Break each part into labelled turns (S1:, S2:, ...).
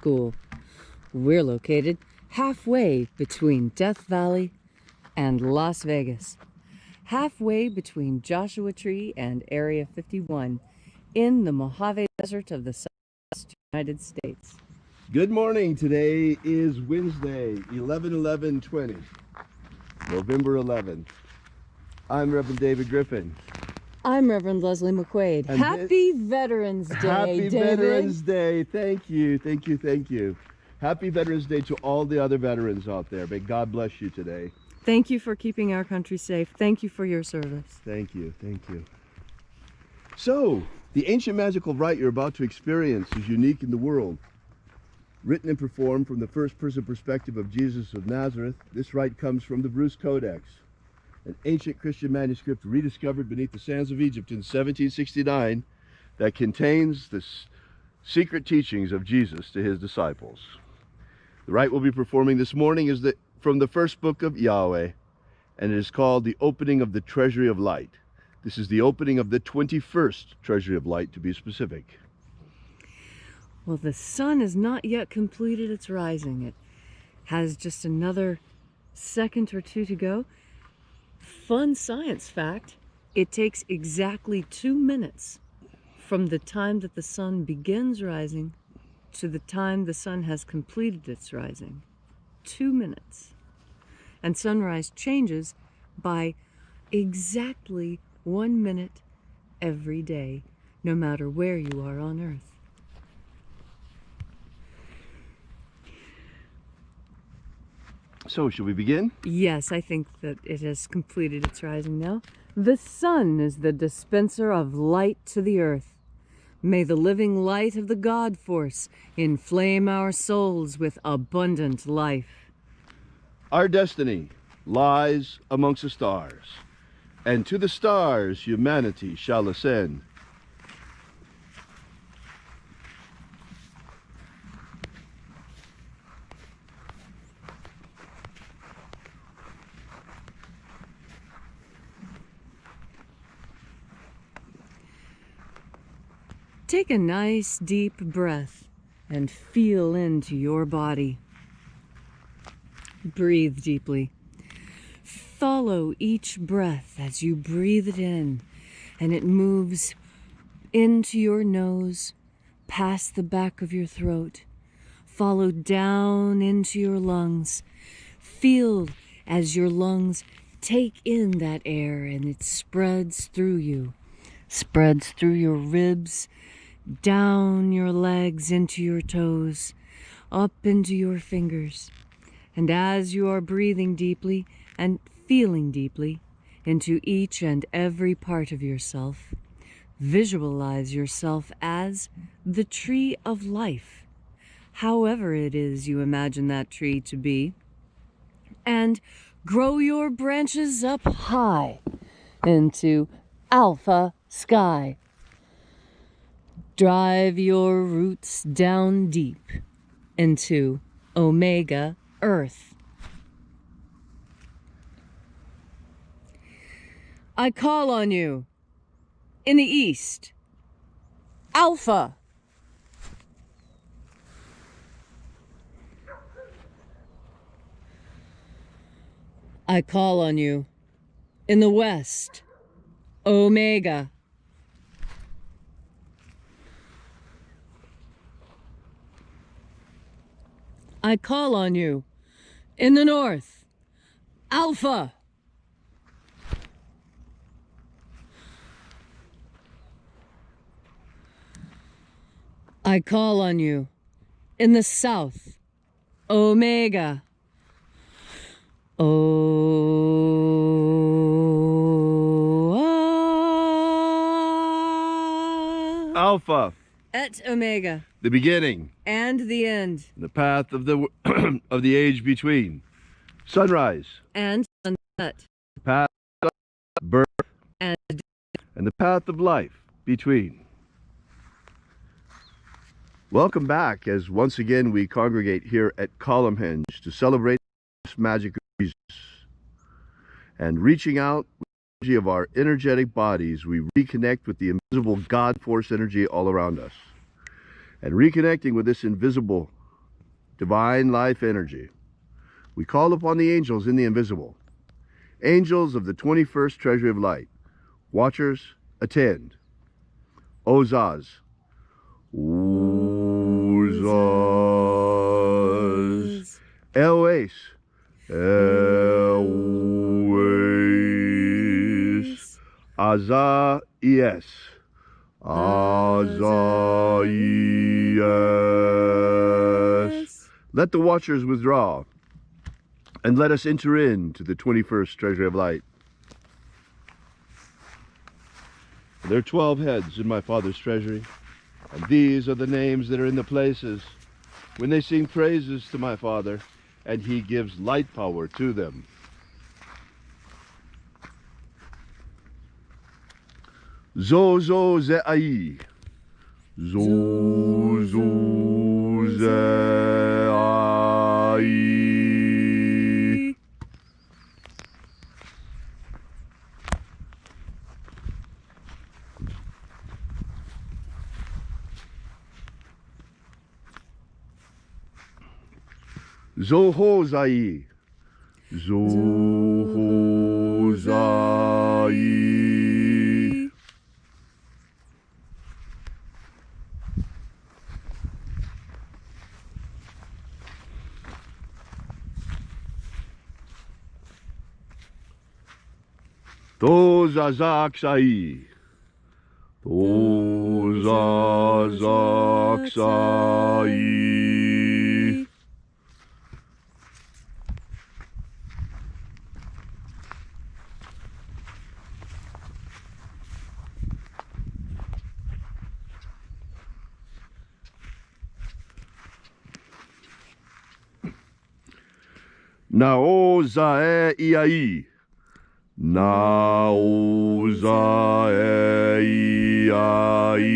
S1: School. We're located halfway between Death Valley and Las Vegas. Halfway between Joshua Tree and Area 51 in the Mojave Desert of the Southwest United States.
S2: Good morning. Today is Wednesday, 11/11/20, November 11th. I'm Reverend David Griffin.
S1: I'm Reverend Leslie McQuaid.
S2: And
S1: Happy Veterans Day,
S2: Happy
S1: David.
S2: Veterans Day. Thank you, thank you, thank you. Happy Veterans Day to all the other veterans out there. May God bless you today.
S1: Thank you for keeping our country safe. Thank you for your service.
S2: Thank you, thank you. So, the ancient magical rite you're about to experience is unique in the world. Written and performed from the first-person perspective of Jesus of Nazareth, this rite comes from the Bruce Codex, an ancient Christian manuscript rediscovered beneath the sands of Egypt in 1769 that contains the secret teachings of Jesus to his disciples. The rite we'll be performing this morning is from the first book of Yahweh, and it is called the Opening of the Treasury of Light. This is the opening of the 21st Treasury of Light, to be specific.
S1: Well, the sun has not yet completed its rising. It has just another second or two to go. Fun science fact, it takes exactly 2 minutes from the time that the sun begins rising to the time the sun has completed its rising. 2 minutes. And sunrise changes by exactly 1 minute every day, no matter where you are on Earth.
S2: So, should we begin?
S1: Yes, I think that it has completed its rising now. The sun is the dispenser of light to the earth. May the living light of the God force inflame our souls with abundant life.
S2: Our destiny lies amongst the stars, and to the stars humanity shall ascend.
S1: Take a nice deep breath and feel into your body. Breathe deeply. Follow each breath as you breathe it in, and it moves into your nose, past the back of your throat, follow down into your lungs. Feel as your lungs take in that air and it spreads through you, spreads through your ribs, down your legs into your toes, up into your fingers. And as you are breathing deeply and feeling deeply into each and every part of yourself, visualize yourself as the tree of life, however it is you imagine that tree to be, and grow your branches up high into alpha sky. Drive your roots down deep into Omega Earth. I call on you in the east, Alpha. I call on you in the west, Omega. I call on you in the north, Alpha. I call on you in the south, Omega.
S2: Alpha.
S1: Et Omega.
S2: The beginning.
S1: And the end.
S2: The path of the of the age between. Sunrise.
S1: And sunset.
S2: The path of birth.
S1: And
S2: the path of life between. Welcome back as once again we congregate here at Columnhenge to celebrate this magic of Jesus. And reaching out with the energy of our energetic bodies, we reconnect with the invisible God force energy all around us. And reconnecting with this invisible divine life energy. We call upon the angels in the invisible. Angels of the 21st Treasury of Light. Watchers, attend. Ozaz. Ozaz. Elwes. Elwes. Azza, yes. Azza, yes. Let the watchers withdraw, and let us enter into the 21st Treasury of Light. There are 12 heads in my Father's treasury, and these are the names that are in the places when they sing praises to my Father, and He gives light power to them. Zozo ze ai. Zozo ze ai. Zoho zai. Zoho zai. Tozazaksai. Tozazaksai. Naozae iai. Naozae iai.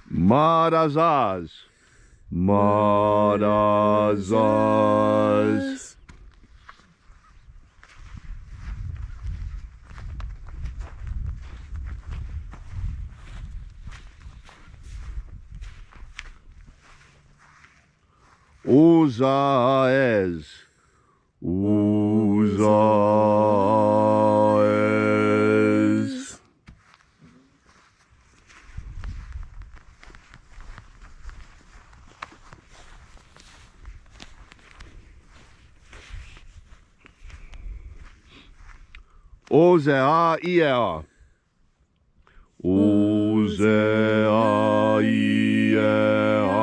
S2: Marazaz. Marazaz. Uzaez. Uzaez. Ozea iea. Ozea iea.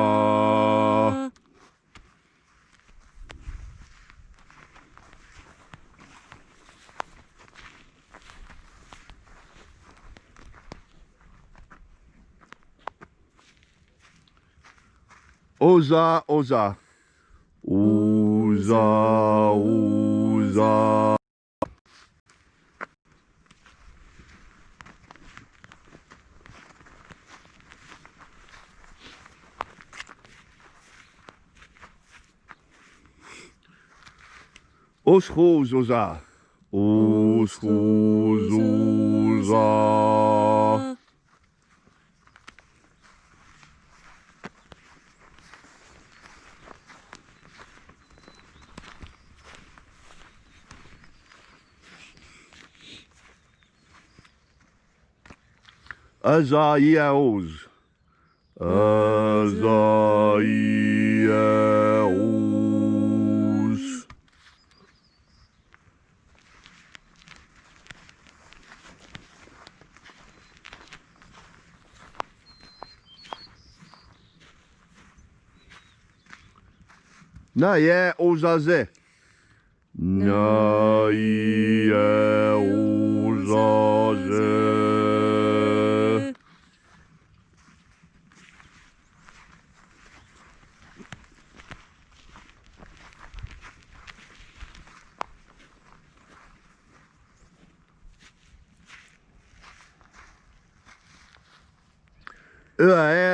S2: Oza, oza. Oza, oza. Oschozoza. Oschozoza. Azaiaos. Azaiaos. Naie ozaze. Naie ozaze.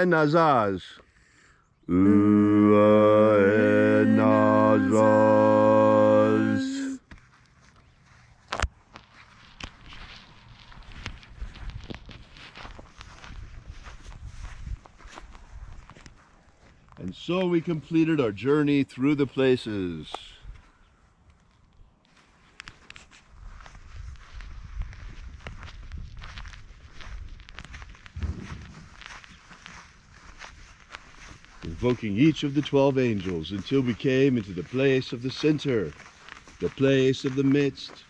S2: Nazaz. And so we completed our journey through the places. Invoking each of the 12 angels until we came into the place of the center, the place of the midst,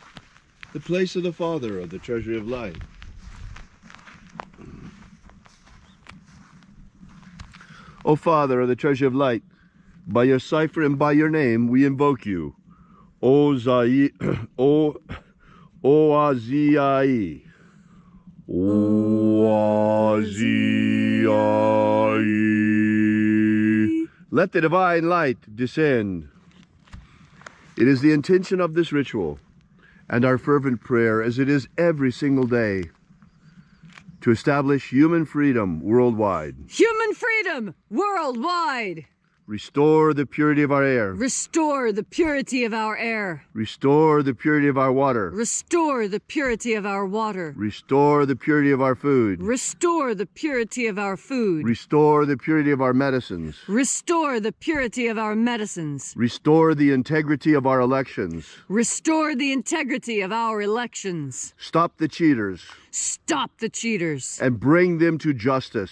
S2: the place of the Father of the treasury of light. O Father of the treasury of light, by your cipher and by your name we invoke you. O Zai, O Azai, O Azai. Let the divine light descend. It is the intention of this ritual and our fervent prayer, as it is every single day, to establish human freedom worldwide.
S1: Human freedom worldwide!
S2: Restore the purity of our air.
S1: Restore the purity of our air.
S2: Restore the purity of our water.
S1: Restore the purity of our water.
S2: Restore the purity of our food.
S1: Restore the purity of our food.
S2: Restore the purity of our medicines.
S1: Restore the purity of our medicines.
S2: Restore the integrity of our elections.
S1: Restore the integrity of our elections.
S2: Stop the cheaters.
S1: Stop the cheaters.
S2: And bring them to justice.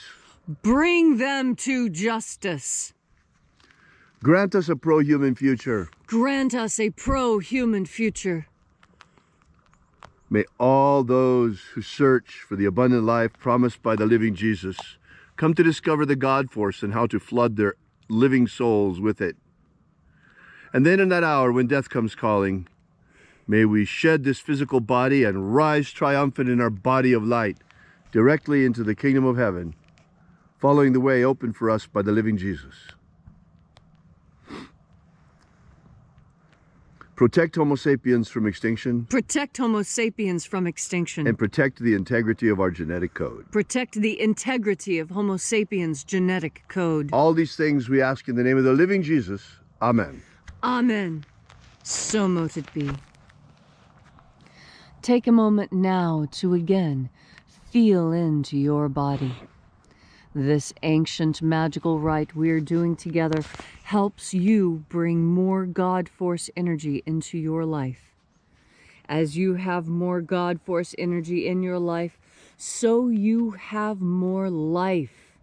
S1: Bring them to justice.
S2: Grant us a pro-human future.
S1: Grant us a pro-human future.
S2: May all those who search for the abundant life promised by the living Jesus come to discover the God force and how to flood their living souls with it. And then in that hour when death comes calling, may we shed this physical body and rise triumphant in our body of light directly into the kingdom of heaven, following the way opened for us by the living Jesus. Protect Homo sapiens from extinction.
S1: Protect Homo sapiens from extinction.
S2: And protect the integrity of our genetic code.
S1: Protect the integrity of Homo sapiens' genetic code.
S2: All these things we ask in the name of the living Jesus. Amen.
S1: Amen. So mote it be. Take a moment now to again feel into your body. This ancient magical rite we're doing together helps you bring more God Force energy into your life. As you have more God Force energy in your life, so you have more life.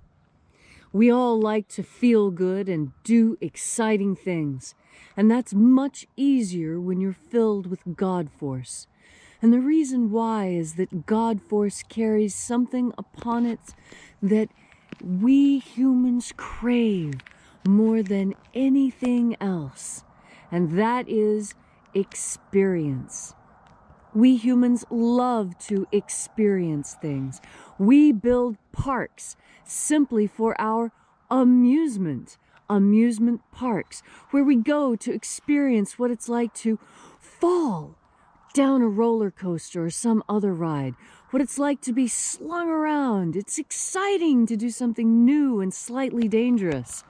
S1: We all like to feel good and do exciting things, and that's much easier when you're filled with God Force. And the reason why is that God Force carries something upon it that we humans crave more than anything else, and that is experience. We humans love to experience things. We build parks simply for our amusement parks, where we go to experience what it's like to fall down a roller coaster or some other ride, what it's like to be slung around. It's exciting to do something new and slightly dangerous.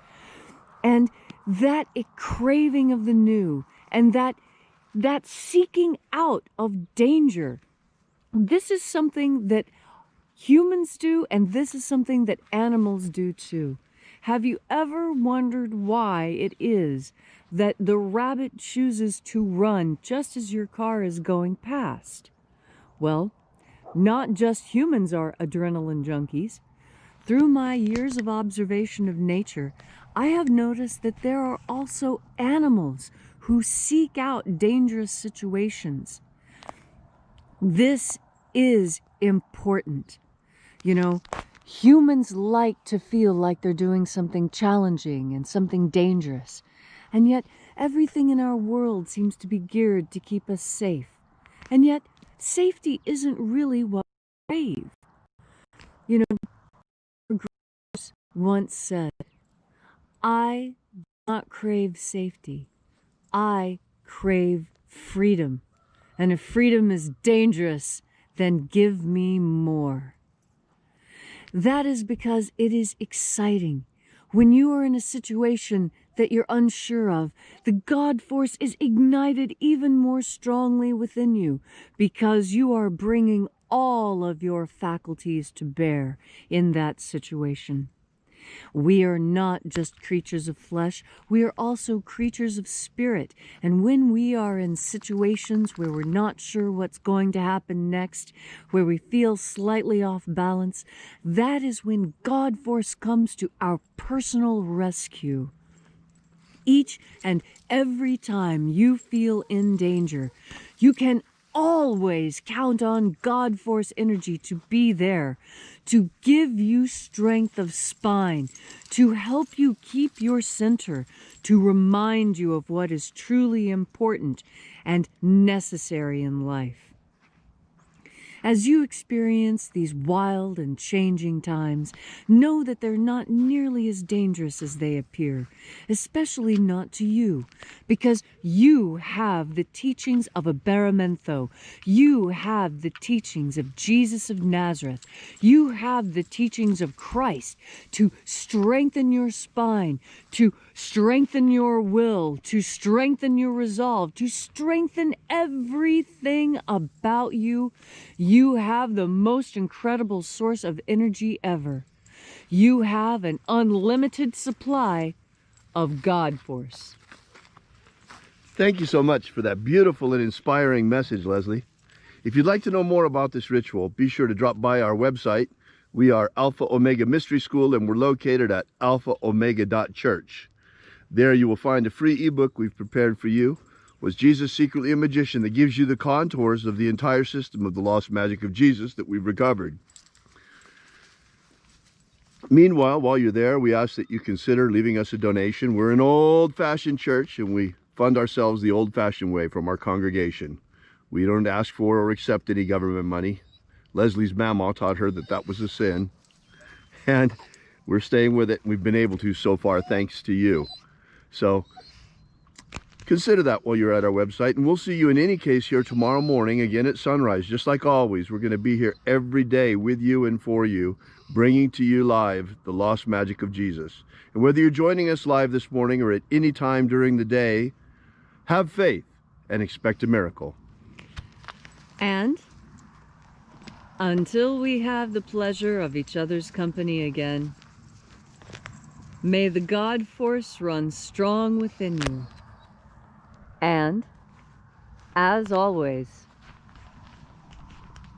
S1: And that craving of the new and that seeking out of danger, this is something that humans do, and this is something that animals do too. Have you ever wondered why it is that the rabbit chooses to run just as your car is going past? Well, not just humans are adrenaline junkies. Through my years of observation of nature, I have noticed that there are also animals who seek out dangerous situations. This is important. You know, humans like to feel like they're doing something challenging and something dangerous. And yet, everything in our world seems to be geared to keep us safe. And yet, safety isn't really what we crave. You know, Groves once said, I do not crave safety. I crave freedom. And if freedom is dangerous, then give me more. That is because it is exciting. When you are in a situation that you're unsure of, the God Force is ignited even more strongly within you because you are bringing all of your faculties to bear in that situation. We are not just creatures of flesh, we are also creatures of spirit. And when we are in situations where we're not sure what's going to happen next, where we feel slightly off balance, that is when God Force comes to our personal rescue. Each and every time you feel in danger, you can always count on God Force energy to be there, to give you strength of spine, to help you keep your center, to remind you of what is truly important and necessary in life. As you experience these wild and changing times, know that they're not nearly as dangerous as they appear, especially not to you, because you have the teachings of Abaramantho. You have the teachings of Jesus of Nazareth. You have the teachings of Christ to strengthen your spine, to strengthen your will, to strengthen your resolve, to strengthen everything about you. You have the most incredible source of energy ever. You have an unlimited supply of God Force.
S2: Thank you so much for that beautiful and inspiring message, Leslie. If you'd like to know more about this ritual, be sure to drop by our website. We are Alpha Omega Mystery School, and we're located at alphaomega.church. There you will find a free ebook we've prepared for you. Was Jesus Secretly a Magician? That gives you the contours of the entire system of the lost magic of Jesus that we've recovered. Meanwhile, while you're there, we ask that you consider leaving us a donation. We're an old-fashioned church, and we fund ourselves the old-fashioned way from our congregation. We don't ask for or accept any government money. Leslie's mama taught her that that was a sin. And we're staying with it, and we've been able to so far thanks to you. So consider that while you're at our website, and we'll see you in any case here tomorrow morning, again at sunrise. Just like always, we're going to be here every day with you and for you, bringing to you live the lost magic of Jesus. And whether you're joining us live this morning or at any time during the day, have faith and expect a miracle.
S1: And until we have the pleasure of each other's company again, may the God Force run strong within you. And, as always,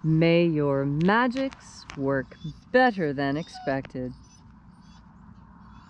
S1: may your magics work better than expected.